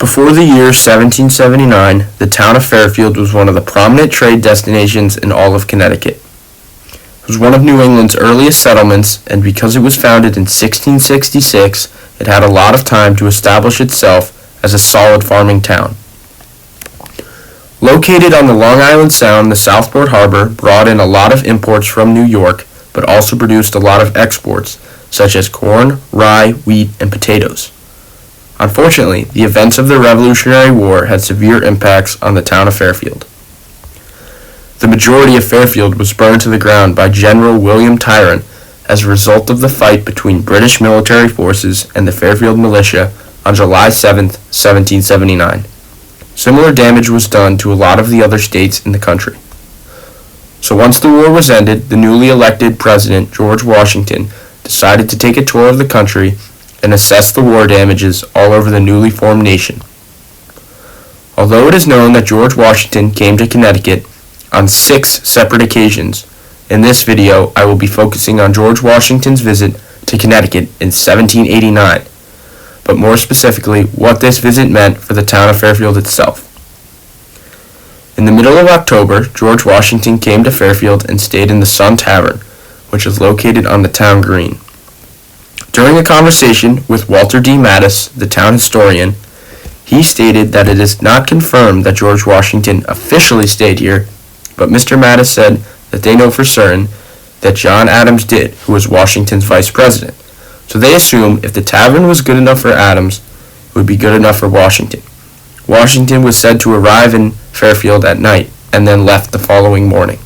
Before the year 1779, the town of Fairfield was one of the prominent trade destinations in all of Connecticut. It was one of New England's earliest settlements, and because it was founded in 1666, it had a lot of time to establish itself as a solid farming town. Located on the Long Island Sound, the Southport Harbor brought in a lot of imports from New York, but also produced a lot of exports, such as corn, rye, wheat, and potatoes. Unfortunately, the events of the Revolutionary War had severe impacts on the town of Fairfield. The majority of Fairfield was burned to the ground by General William Tryon as a result of the fight between British military forces and the Fairfield militia on July 7, 1779. Similar damage was done to a lot of the other states in the country. So once the war was ended, the newly elected President, George Washington, decided to take a tour of the country and assess the war damages all over the newly formed nation. Although it is known that George Washington came to Connecticut on 6 separate occasions, in this video I will be focusing on George Washington's visit to Connecticut in 1789, but more specifically what this visit meant for the town of Fairfield itself. In the middle of October, George Washington came to Fairfield and stayed in the Sun Tavern, which is located on the town green. During a conversation with Walter D. Mattis, the town historian, he stated that it is not confirmed that George Washington officially stayed here, but Mr. Mattis said that they know for certain that John Adams did, who was Washington's vice president. So they assume if the tavern was good enough for Adams, it would be good enough for Washington. Washington was said to arrive in Fairfield at night and then left the following morning.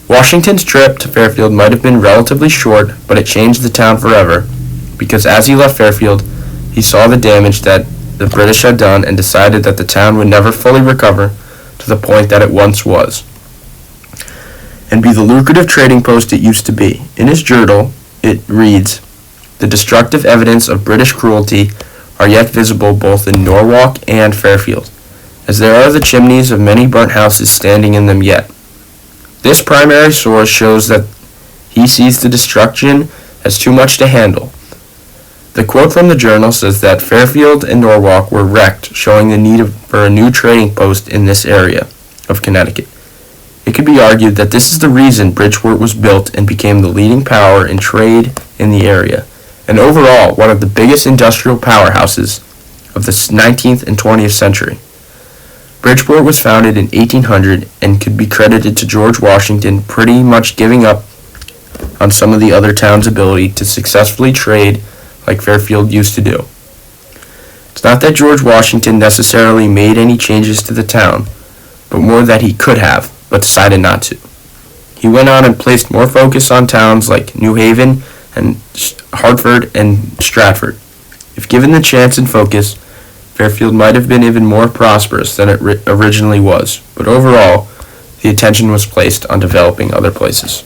Washington's trip to Fairfield might have been relatively short, but it changed the town forever, because as he left Fairfield, he saw the damage that the British had done and decided that the town would never fully recover to the point that it once was, and be the lucrative trading post it used to be. In his journal, it reads, "The destructive evidence of British cruelty are yet visible both in Norwalk and Fairfield, as there are the chimneys of many burnt houses standing in them yet. This primary source shows that he sees the destruction as too much to handle." The quote from the journal says that Fairfield and Norwalk were wrecked, showing the need for a new trading post in this area of Connecticut. It could be argued that this is the reason Bridgeport was built and became the leading power in trade in the area, and overall one of the biggest industrial powerhouses of the 19th and 20th century. Bridgeport was founded in 1800 and could be credited to George Washington pretty much giving up on some of the other towns' ability to successfully trade like Fairfield used to do. It's not that George Washington necessarily made any changes to the town, but more that he could have, but decided not to. He went on and placed more focus on towns like New Haven and Hartford and Stratford. If given the chance and focus, Fairfield might have been even more prosperous than it originally was, but overall, the attention was placed on developing other places.